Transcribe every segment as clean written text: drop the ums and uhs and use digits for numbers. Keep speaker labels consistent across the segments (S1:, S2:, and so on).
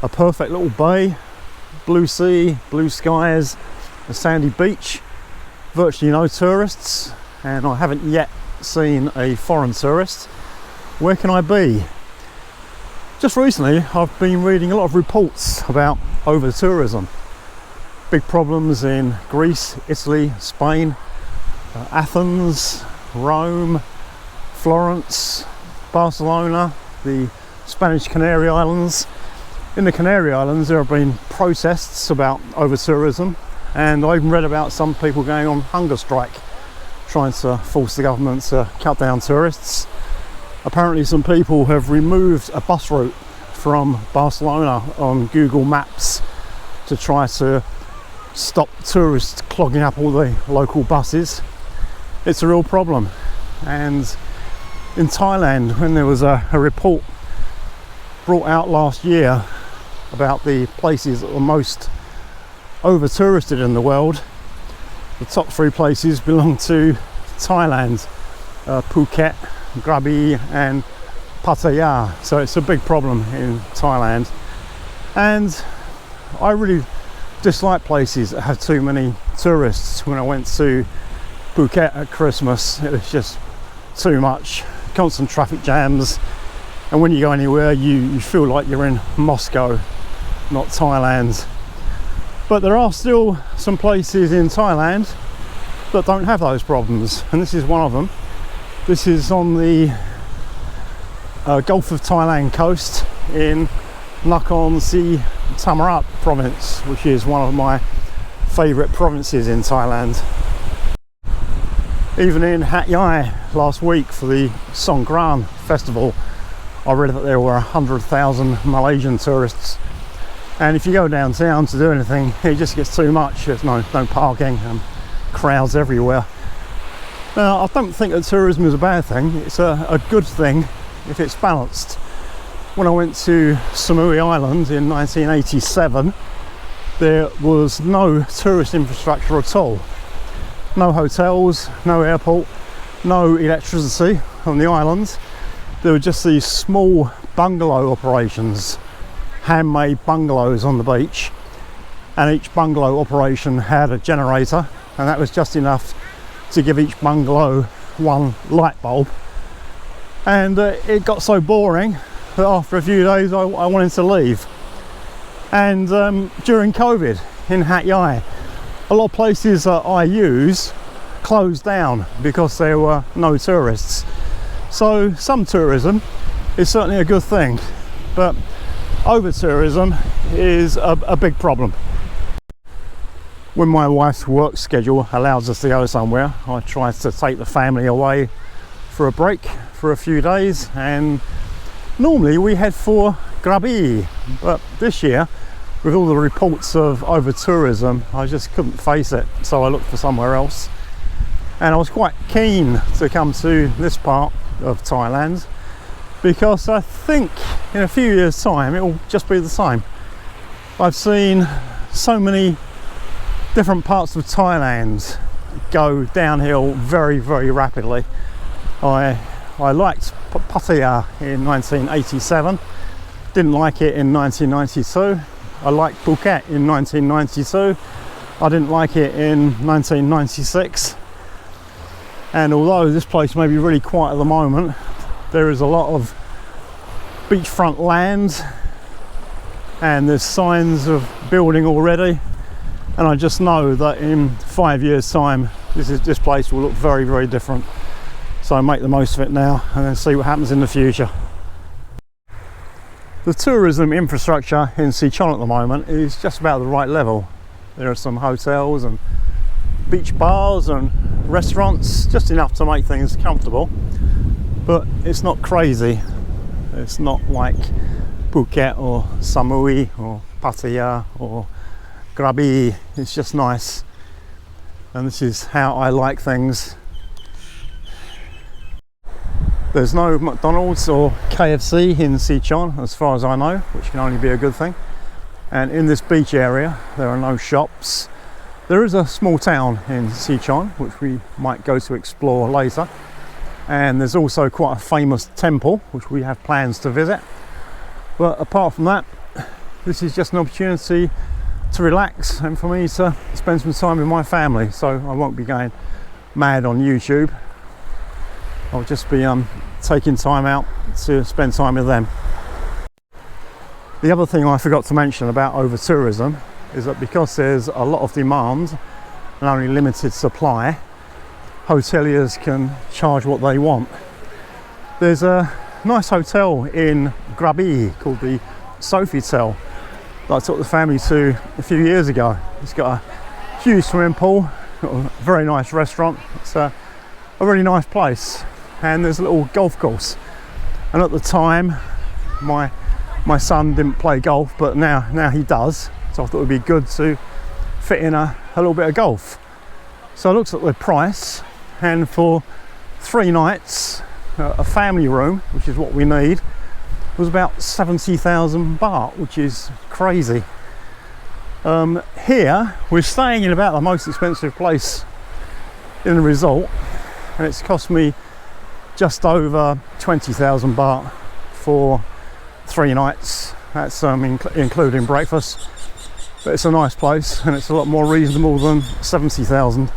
S1: a perfect little bay, blue sea, blue skies, a sandy beach, virtually no tourists, and I haven't yet seen a foreign tourist. Where can I be? Just recently I've been reading a lot of reports about over-tourism. Big problems in Greece, Italy, Spain, Athens, Rome, Florence, Barcelona, the Spanish Canary Islands. In the Canary Islands there have been protests about over-tourism, and I even read about some people going on hunger strike trying to force the government to cut down tourists. Apparently some people have removed a bus route from Barcelona on Google Maps to try to stop tourists clogging up all the local buses. It's a real problem. And in Thailand, when there was a report brought out last year about the places that were most over-touristed in the world, the top 3 places belong to Thailand: Phuket, Krabi and Pattaya. So it's a big problem in Thailand, and I really dislike places that have too many tourists. When I went to Phuket at Christmas, it was just too much, constant traffic jams, and when you go anywhere you feel like you're in Moscow, not Thailand. But there are still some places in Thailand that don't have those problems, and this is one of them. This is on the Gulf of Thailand coast in Nakhon Sri Thammarat province, which is one of my favourite provinces in Thailand. Even in Hat Yai last week for the Songkran festival, I read that there were 100,000 Malaysian tourists, and if you go downtown to do anything it just gets too much. There's no parking and crowds everywhere. Now, I don't think that tourism is a bad thing. It's a good thing if it's balanced. When I went to Samui Island in 1987, there was no tourist infrastructure at all. No hotels, no airport, no electricity on the island. There were just these small bungalow operations, handmade bungalows on the beach, and each bungalow operation had a generator, and that was just enough to give each bungalow one light bulb. And it got so boring that after a few days I wanted to leave. And during COVID in Hat Yai, a lot of places that I use closed down because there were no tourists. So some tourism is certainly a good thing, but over-tourism is a big problem. When my wife's work schedule allows us to go somewhere, I try to take the family away for a break for a few days, and normally we head for Krabi, but this year with all the reports of over-tourism I just couldn't face it, so I looked for somewhere else. And I was quite keen to come to this part of Thailand because I think in a few years' time it will just be the same. I've seen so many different parts of Thailand go downhill very, very rapidly. I liked Pattaya in 1987, didn't like it in 1992. I liked Phuket in 1992, I didn't like it in 1996. And although this place may be really quiet at the moment, there is a lot of beachfront land and there's signs of building already, and I just know that in 5 years' time this place will look very, very different. So make the most of it now and then see what happens in the future. The tourism infrastructure in Sichon at the moment is just about the right level. There are some hotels and beach bars and restaurants, just enough to make things comfortable, but it's not crazy. It's not like Phuket or Samui or Pattaya or Krabi. It's just nice, and this is how I like things. There's no McDonald's or KFC in Sichon as far as I know, which can only be a good thing. And in this beach area there are no shops. There is a small town in Sichon which we might go to explore later, and there's also quite a famous temple which we have plans to visit. But apart from that, this is just an opportunity to relax and for me to spend some time with my family, so I won't be going mad on YouTube. I'll just be taking time out to spend time with them. The other thing I forgot to mention about over-tourism is that because there's a lot of demand and only limited supply, hoteliers can charge what they want. There's a nice hotel in Krabi called the Sofitel that I took the family to a few years ago. It's got a huge swimming pool, got a very nice restaurant. It's a really nice place, and there's a little golf course. And at the time, my son didn't play golf, but now he does, so I thought it would be good to fit in a little bit of golf. So I looked at the price, and for 3 nights, a family room, which is what we need, was about 70,000 baht, which is crazy. Here we're staying in about the most expensive place in the resort, and it's cost me just over 20,000 baht for 3 nights. That's including breakfast, but it's a nice place and it's a lot more reasonable than 70,000.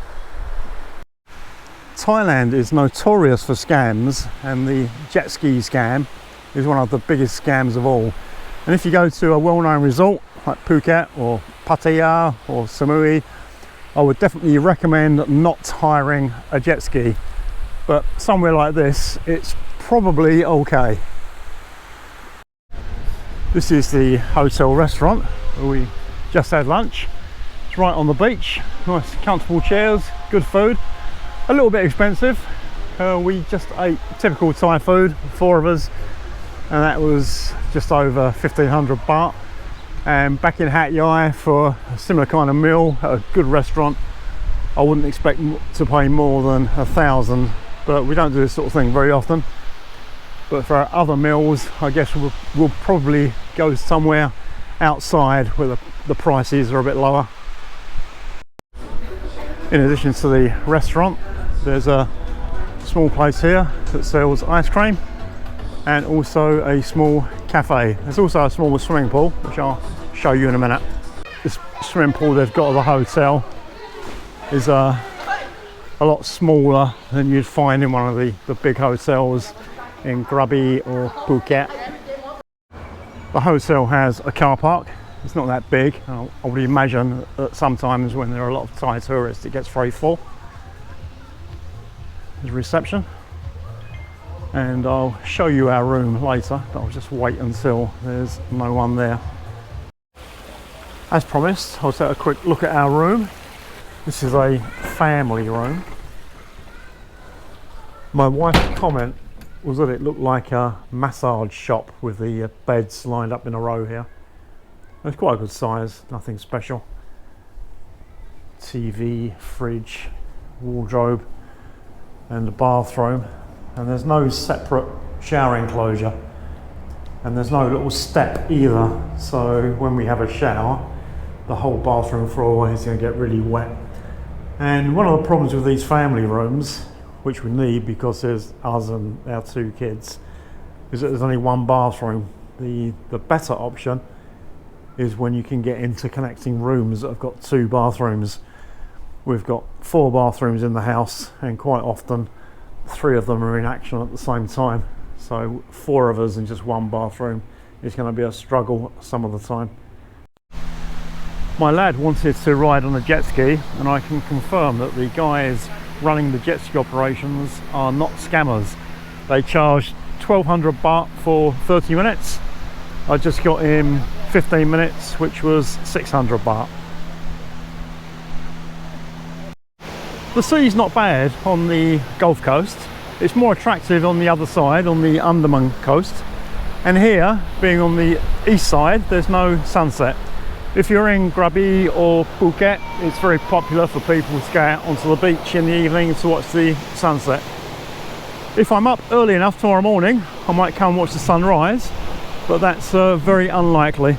S1: Thailand is notorious for scams, and the jet ski scam is one of the biggest scams of all. And if you go to a well-known resort like Phuket or Pattaya or Samui, I would definitely recommend not hiring a jet ski, but somewhere like this it's probably okay. This is the hotel restaurant where we just had lunch. It's right on the beach, nice comfortable chairs, good food. A little bit expensive. We just ate typical Thai food, 4 of us, and that was just over 1,500 baht. And back in Hat Yai for a similar kind of meal at a good restaurant, I wouldn't expect to pay more than 1,000, but we don't do this sort of thing very often. But for our other meals, I guess we'll probably go somewhere outside where the prices are a bit lower. In addition to the restaurant, there's a small place here that sells ice cream and also a small cafe. There's also a small swimming pool, which I'll show you in a minute. This swimming pool they've got at the hotel is a lot smaller than you'd find in one of the big hotels in Krabi or Phuket. The hotel has a car park. It's not that big. I would imagine that sometimes when there are a lot of Thai tourists it gets very full. There's a reception, and I'll show you our room later, but I'll just wait until there's no one there. As promised, I'll take a quick look at our room. This is a family room. My wife's comment was that it looked like a massage shop with the beds lined up in a row here. It's quite a good size, nothing special. TV, fridge, wardrobe, and a bathroom. And there's no separate shower enclosure. And there's no little step either. So when we have a shower, the whole bathroom floor is going to get really wet. And one of the problems with these family rooms, which we need because there's us and our 2 kids, is that there's only one bathroom. The better option is when you can get interconnecting rooms that have got 2 bathrooms. We've got 4 bathrooms in the house, and quite often 3 of them are in action at the same time. So 4 of us in just 1 bathroom is going to be a struggle some of the time. My lad wanted to ride on a jet ski, and I can confirm that the guys running the jet ski operations are not scammers. They charge 1,200 baht for 30 minutes. I just got him 15 minutes, which was 600 baht. The sea's not bad on the Gulf Coast. It's more attractive on the other side, on the Andaman coast. And here, being on the east side, there's no sunset. If you're in Krabi or Phuket, it's very popular for people to go out onto the beach in the evening to watch the sunset. If I'm up early enough tomorrow morning, I might come watch the sunrise, but that's very unlikely.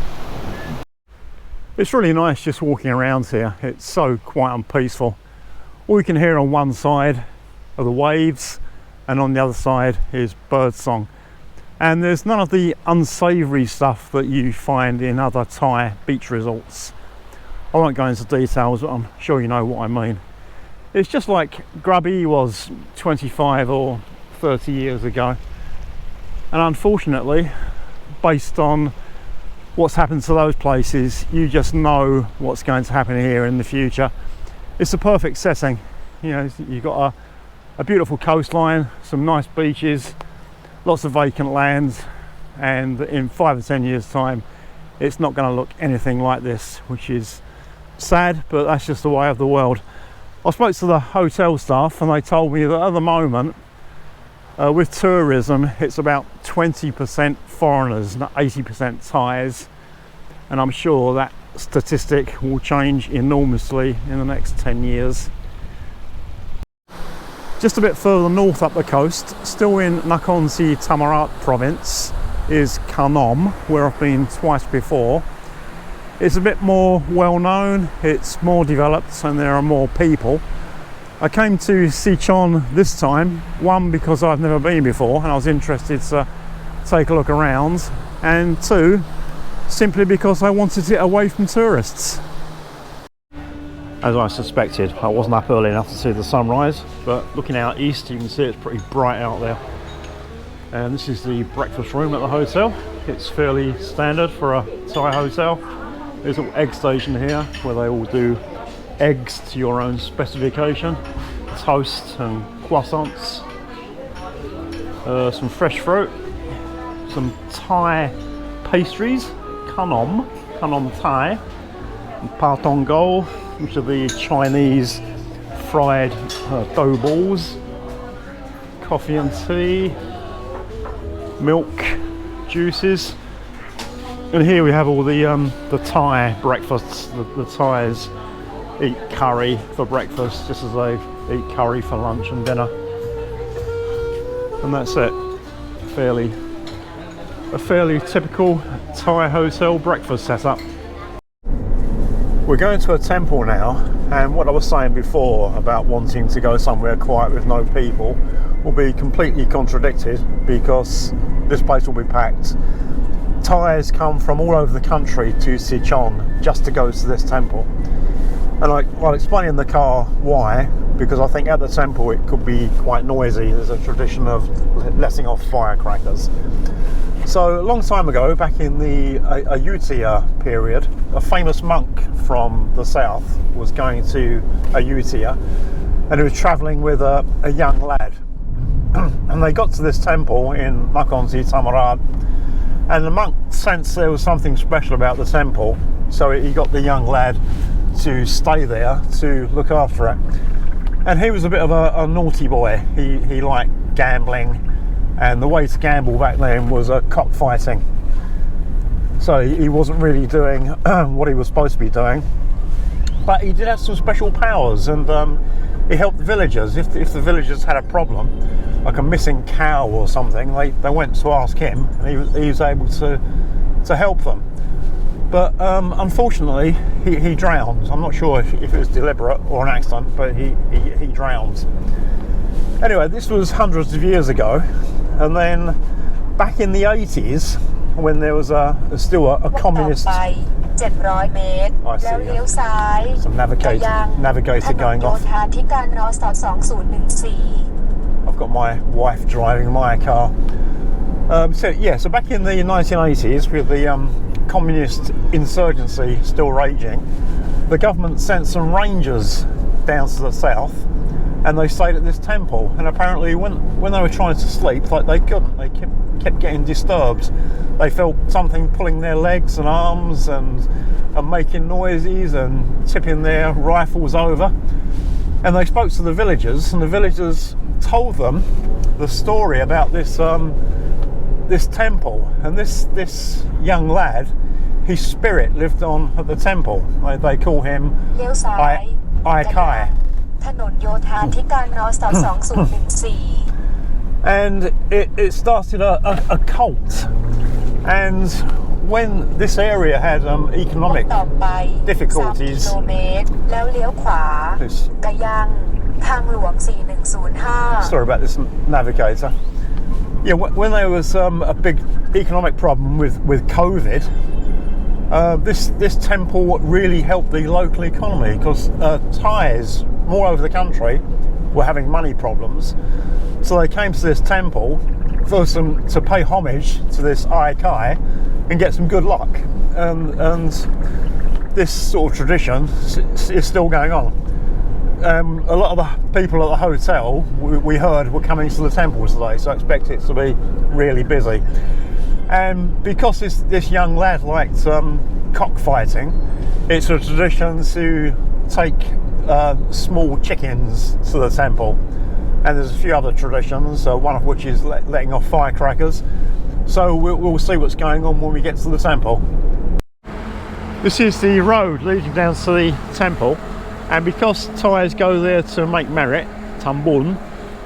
S1: It's really nice just walking around here. It's so quiet and peaceful. All you can hear on one side are the waves, and on the other side is bird song. and there's none of the unsavoury stuff that you find in other Thai beach resorts. I won't go into details, but I'm sure you know what I mean. It's just like Krabi was 25 or 30 years ago, and unfortunately, based on what's happened to those places, you just know what's going to happen here in the future. It's a perfect setting. You know, you've got a beautiful coastline, some nice beaches, lots of vacant land, and in 5 or 10 years time it's not going to look anything like this, which is sad, but that's just the way of the world. I spoke to the hotel staff and they told me that at the moment with tourism it's about 20% foreigners and 80% Thais, and I'm sure that statistic will change enormously in the next 10 years. Just a bit further north up the coast, still in Nakhon Sri Thammarat province, is Khanom, where I've been twice before. It's a bit more well known, it's more developed, and there are more people. I came to Sichon this time, one because I've never been before and I was interested to take a look around, and two, simply because I wanted it away from tourists. As I suspected, I wasn't up early enough to see the sunrise, but looking out east you can see it's pretty bright out there. And this is the breakfast room at the hotel. It's fairly standard for a Thai hotel. There's an egg station here where they all do eggs to your own specification, toast and croissants, some fresh fruit, some Thai pastries, Khanom Thai, and patong gol, which are the Chinese fried dough balls, coffee and tea, milk, juices, and here we have all the Thai breakfasts. The Thais eat curry for breakfast just as they eat curry for lunch and dinner, and that's it. A fairly typical Thai hotel breakfast setup. We're going to a temple now, and what I was saying before about wanting to go somewhere quiet with no people will be completely contradicted, because this place will be packed. Thais come from all over the country to Sichon just to go to this temple, and I'll explain in the car why, because I think at the temple it could be quite noisy. There's a tradition of letting off firecrackers. So a long time ago, back in the Ayutthaya period, a famous monk from the south was going to Ayutthaya, and he was travelling with a young lad. And they got to this temple in Nakhon Sri Thammarat, and the monk sensed there was something special about the temple, so he got the young lad to stay there to look after it. And he was a bit of a naughty boy. He liked gambling, and the way to gamble back then was cockfighting. So he wasn't really doing what he was supposed to be doing, but he did have some special powers, and he helped the villagers. If the villagers had a problem, like a missing cow or something, they went to ask him, and he was able to help them. But unfortunately, he drowned. I'm not sure if it was deliberate or an accident, but he drowned. Anyway, this was hundreds of years ago, and then back in the 80s, when there was still a communist... I see, some navigator going off. I've got my wife driving my car. So back in the 1980s, with the communist insurgency still raging, the government sent some rangers down to the south, and they stayed at this temple. And apparently when they were trying to sleep, they couldn't. They kept getting disturbed. They felt something pulling their legs and arms and making noises and tipping their rifles over. And they spoke to the villagers, and the villagers told them the story about this this temple. And this young lad, his spirit lived on at the temple. They call him Ai Kai. And it started a cult. And when this area had economic difficulties, sorry about this navigator. Yeah, when there was a big economic problem with COVID, this temple really helped the local economy, because Thais all over the country were having money problems. So they came to this temple first to pay homage to this Ai Kai and get some good luck. And this sort of tradition is still going on. A lot of the people at the hotel, we heard, were coming to the temple today, so I expect it to be really busy. And because this young lad liked cockfighting, it's a tradition to take small chickens to the temple. And there's a few other traditions, one of which is letting off firecrackers. So we'll see what's going on when we get to the temple. This is the road leading down to the temple. And because Thais go there to make merit, tambun,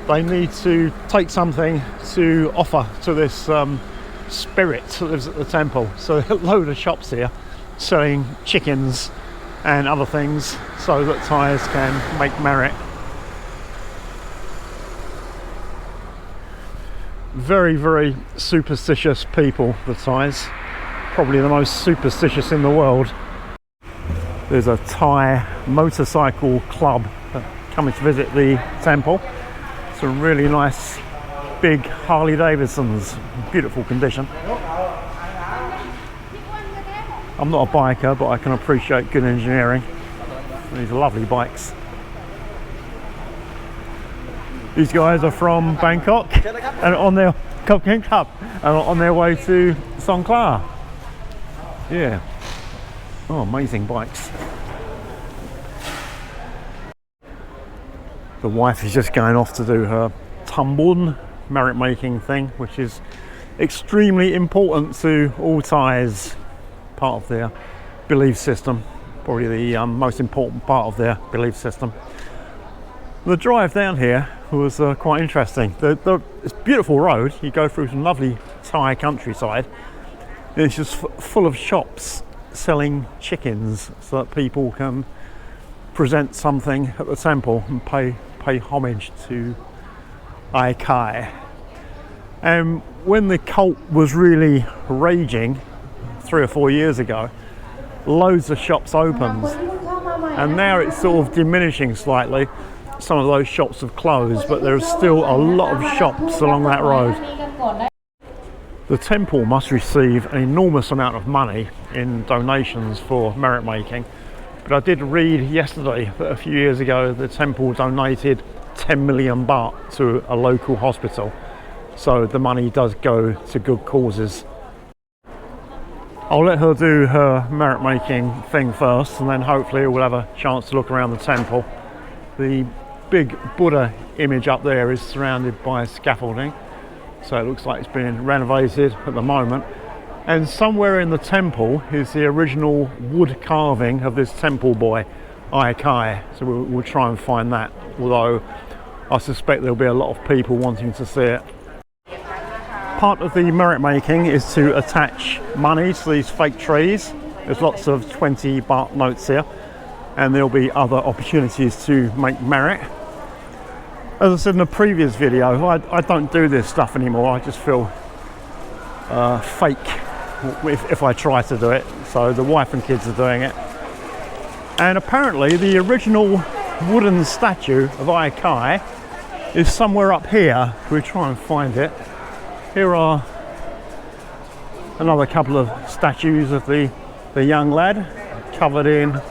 S1: they need to take something to offer to this spirit that lives at the temple. So a load of shops here selling chickens and other things so that Thais can make merit. Very, very superstitious people, the Thais. Probably the most superstitious in the world. There's a Thai motorcycle club coming to visit the temple. Some really nice big Harley Davidsons, beautiful condition. I'm not a biker, but I can appreciate good engineering. These are lovely bikes. These guys are from Bangkok and on their way to Songkhla. Yeah. Oh, amazing bikes. The wife is just going off to do her tambun merit making thing, which is extremely important to all Thais, part of their belief system, probably the most important part of their belief system. The drive down here was quite interesting. It's a beautiful road. You go through some lovely Thai countryside. It's just full of shops selling chickens so that people can present something at the temple and pay homage to Ai Kai. And when the cult was really raging 3 or 4 years ago, loads of shops opened, and now it's sort of diminishing slightly. Some of those shops have closed, but there's still a lot of shops along that road. The temple must receive an enormous amount of money in donations for merit making, but I did read yesterday that a few years ago the temple donated 10 million baht to a local hospital, so the money does go to good causes. I'll let her do her merit making thing first, and then hopefully we'll have a chance to look around the temple. The big Buddha image up there is surrounded by scaffolding, so it looks like it's been renovated at the moment. And somewhere in the temple is the original wood carving of this temple boy, Ai Kai. So we'll try and find that, although I suspect there'll be a lot of people wanting to see it. Part of the merit making is to attach money to these fake trees. There's lots of 20 baht notes here, and there'll be other opportunities to make merit. As I said in a previous video, I don't do this stuff anymore. I just feel fake if I try to do it. So the wife and kids are doing it. And apparently the original wooden statue of Ai Kai is somewhere up here. We'll try and find it. Here are another couple of statues of the young lad covered in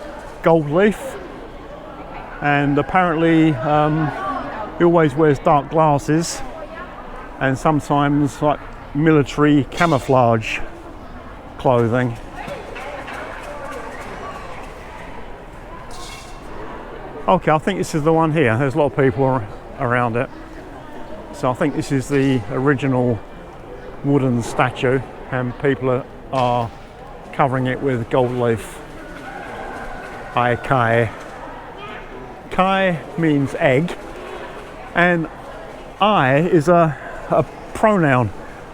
S1: gold leaf. And apparently he always wears dark glasses and sometimes like military camouflage clothing. Okay, I think this is the one here. There's a lot of people around it. So I think this is the original wooden statue, and people are covering it with gold leaf. Ai Kai. Kai means egg, and I is a pronoun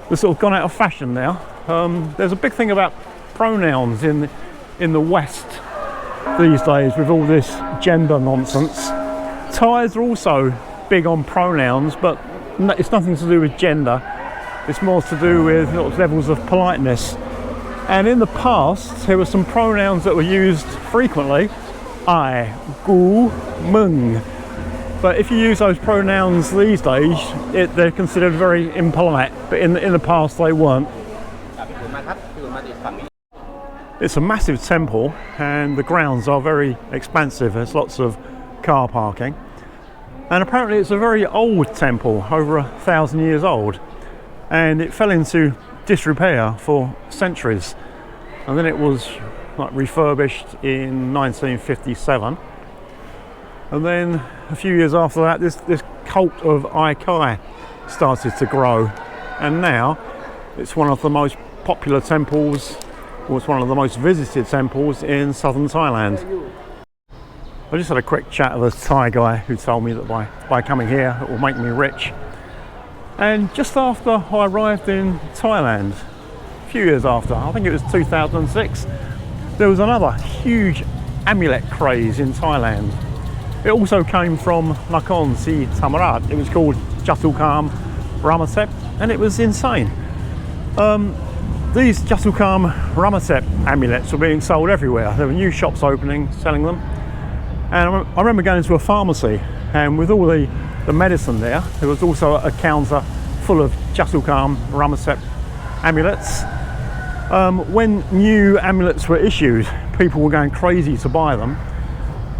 S1: that's sort of gone out of fashion now. There's a big thing about pronouns in the West these days with all this gender nonsense. Thais are also big on pronouns, but it's nothing to do with gender. It's more to do with levels of politeness. And in the past, there were some pronouns that were used frequently. I, gu, mung. But if you use those pronouns these days, they're considered very impolite. But in the past, they weren't. It's a massive temple, and the grounds are very expansive. There's lots of car parking. And apparently it's a very old temple, over 1,000 years old. And it fell into disrepair for centuries. And then it was refurbished in 1957. And then a few years after that, this cult of Aikai started to grow. And now it's one of the most popular temples, or it's one of the most visited temples in southern Thailand. I just had a quick chat with a Thai guy who told me that by coming here it will make me rich. And just after I arrived in Thailand, a few years after, I think it was 2006, there was another huge amulet craze in Thailand. It also came from Nakhon Sri Thammarat. It was called Jatukam Ramatep, and it was insane. These Jatukam Ramatep amulets were being sold everywhere. There were new shops opening, selling them. And I remember going to a pharmacy, and with all the medicine there was also a counter full of Jatukam Ramatep amulets. When new amulets were issued, people were going crazy to buy them.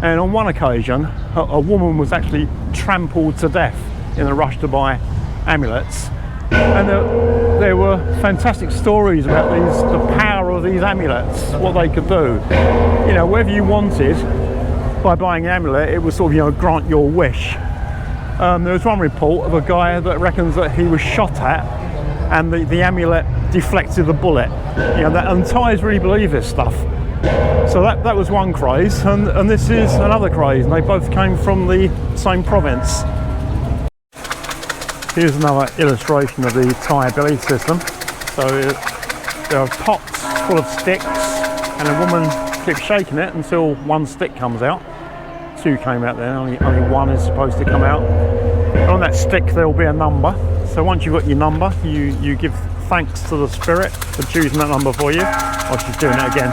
S1: And on one occasion, a woman was actually trampled to death in a rush to buy amulets. And there were fantastic stories about the power of these amulets, what they could do. You know, whatever you wanted, by buying an amulet, it would sort of, grant your wish. There was one report of a guy that reckons that he was shot at and the amulet deflected the bullet. And Thais really believe this stuff. So that was one craze, and this is another craze, and they both came from the same province. Here's another illustration of the Thai belief system. So there are pots full of sticks, and a woman keeps shaking it until one stick comes out. Two came out there, only one is supposed to come out. And on that stick there will be a number. So once you've got your number, you give thanks to the spirit for choosing that number for you. Oh, she's doing it again.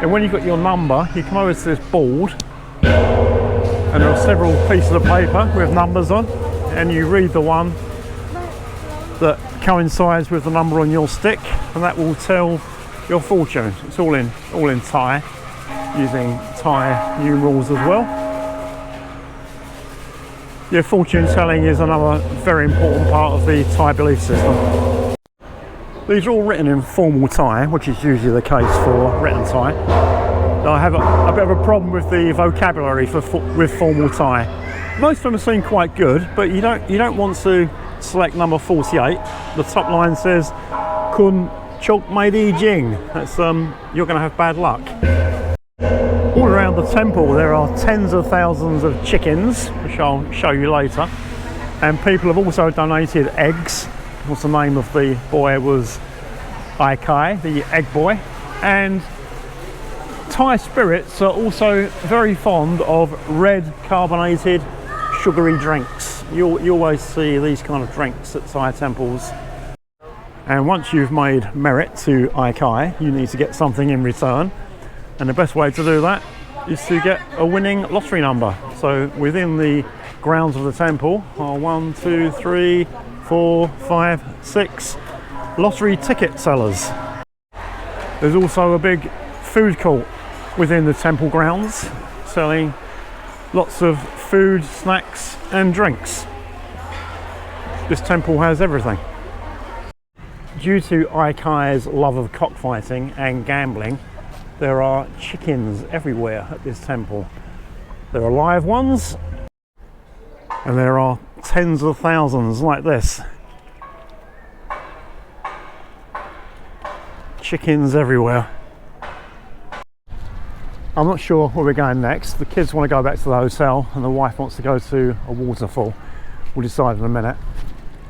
S1: And when you've got your number, you come over to this board, and there are several pieces of paper with numbers on, and you read the one that coincides with the number on your stick, and that will tell your fortune. It's all in Thai, using Thai numerals as well. Your fortune telling is another very important part of the Thai belief system. These are all written in formal Thai, which is usually the case for written Thai. Now, I have a bit of a problem with the vocabulary with formal Thai. Most of them seem quite good, but you don't want to select number 48. The top line says "Kun chok mai di jing." That's you're going to have bad luck. All around the temple there are tens of thousands of chickens, which I'll show you later. And people have also donated eggs. What's the name of the boy was Aikai, the egg boy. And Thai spirits are also very fond of red carbonated sugary drinks. You always see these kind of drinks at Thai temples. And once you've made merit to Aikai, you need to get something in return. And the best way to do that is to get a winning lottery number. So within the grounds of the temple are 1, 2, 3, 4, 5, 6 lottery ticket sellers. There's also a big food court within the temple grounds, selling lots of food, snacks and drinks. This temple has everything. Due to Aikai's love of cockfighting and gambling, there are chickens everywhere at this temple. There are live ones, and there are tens of thousands like this. Chickens everywhere. I'm not sure where we're going next. The kids want to go back to the hotel, and the wife wants to go to a waterfall. We'll decide in a minute.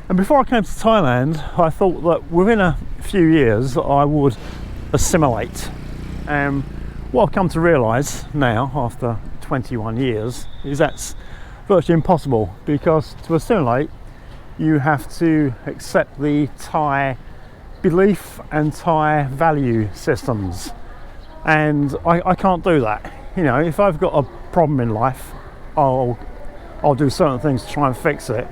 S1: And before I came to Thailand, I thought that within a few years I would assimilate. What I've come to realise now, after 21 years, is that's virtually impossible, because to assimilate you have to accept the Thai belief and Thai value systems, and I can't do that. You know, if I've got a problem in life, I'll do certain things to try and fix it.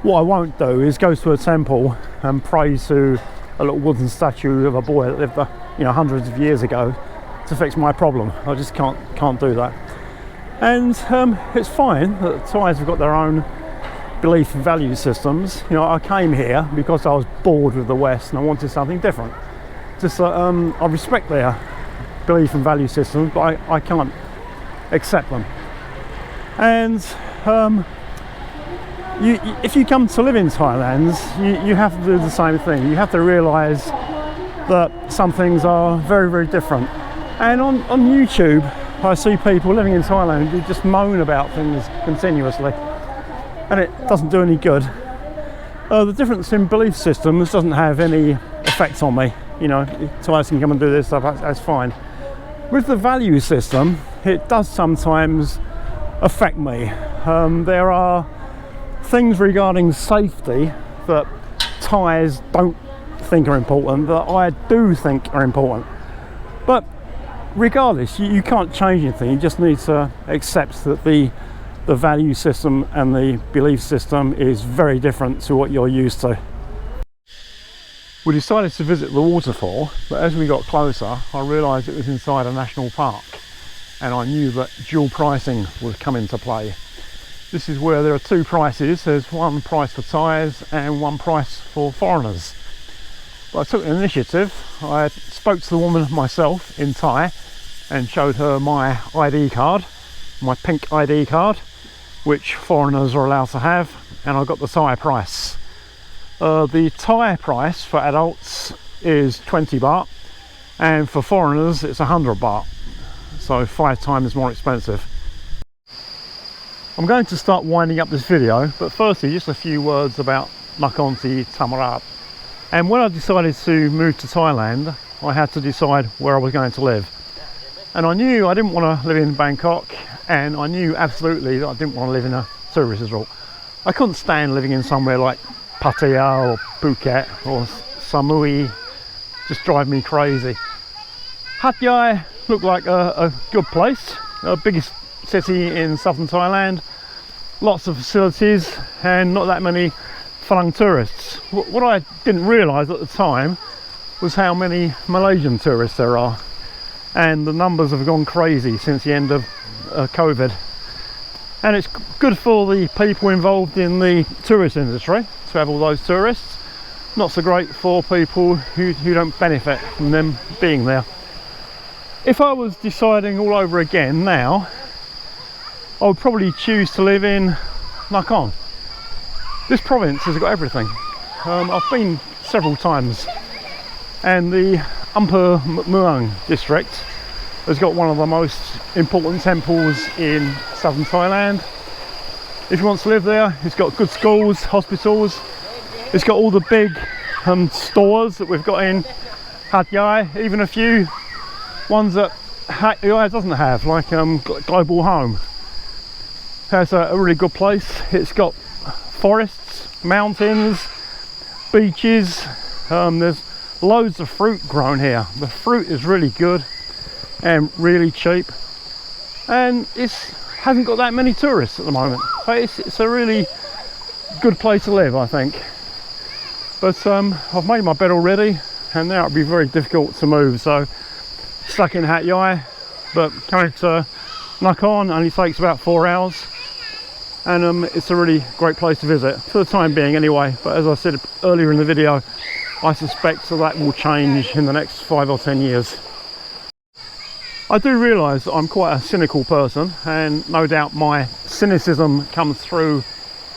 S1: What I won't do is go to a temple and pray to a little wooden statue of a boy that lived, you know, hundreds of years ago to fix my problem. I just can't do that. And it's fine that the Thais have got their own belief and value systems. You know, I came here because I was bored with the West and I wanted something different. Just I respect their belief and value systems, but I can't accept them. And if you come to live in Thailand, you have to do the same thing. You have to realise that some things are very, very different. And on YouTube, I see people living in Thailand who just moan about things continuously, and it doesn't do any good. The difference in belief systems doesn't have any effect on me. You know, Thais can come and do this stuff, that's fine. With the value system, it does sometimes affect me. There are things regarding safety that Thais don't think are important that I do think are important. But regardless, you can't change anything. You just need to accept that the value system and the belief system is very different to what you're used to. We decided to visit the waterfall, but as we got closer, I realised it was inside a national park, and I knew that dual pricing would come into play. This is where there are two prices. There's one price for Thais and one price for foreigners. But I took an initiative. I spoke to the woman myself in Thai and showed her my ID card, my pink ID card, which foreigners are allowed to have, and I got the Thai price. The Thai price for adults is 20 baht, and for foreigners it's 100 baht, so 5 times more expensive. I'm going to start winding up this video, but firstly just a few words about Nakhon Sri Thammarat. And when I decided to move to Thailand, I had to decide where I was going to live. And I knew I didn't want to live in Bangkok, and I knew absolutely that I didn't want to live in a tourist resort. I couldn't stand living in somewhere like Pattaya or Phuket or Samui. Just drive me crazy. Hat Yai looked like a good place, the biggest city in southern Thailand, lots of facilities and not that many Phalang tourists. What I didn't realise at the time was how many Malaysian tourists there are, and the numbers have gone crazy since the end of COVID. And it's good for the people involved in the tourist industry to have all those tourists. Not so great for people who don't benefit from them being there. If I was deciding all over again now, I would probably choose to live in Nakhon. This province has got everything. I've been several times, and the Ampur Muang district has got one of the most important temples in southern Thailand. If you want to live there, it's got good schools, hospitals. It's got all the big stores that we've got in Hat Yai, even a few ones that Hat Yai doesn't have, like Global Home. It's a really good place. It's got forests, mountains, beaches. There's loads of fruit grown here. The fruit is really good and really cheap, and it hasn't got that many tourists at the moment, so it's a really good place to live, I think. But I've made my bed already, and now it'd be very difficult to move, so stuck in Hat Yai. But coming to Nakhon only takes about 4 hours, and it's a really great place to visit for the time being anyway. But as I said earlier in the video, I suspect that will change in the next 5 or 10 years. I do realise that I'm quite a cynical person, and no doubt my cynicism comes through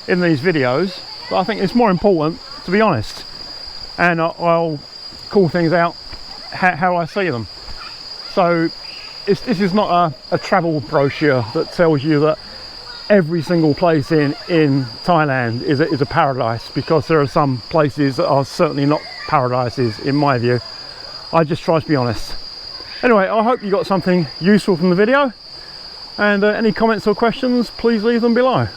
S1: in these videos, but I think it's more important to be honest, and I'll call things out how I see them. So this is not a travel brochure that tells you that every single place in Thailand is a paradise, because there are some places that are certainly not paradises in my view. I just try to be honest. Anyway, I hope you got something useful from the video, and any comments or questions, please leave them below.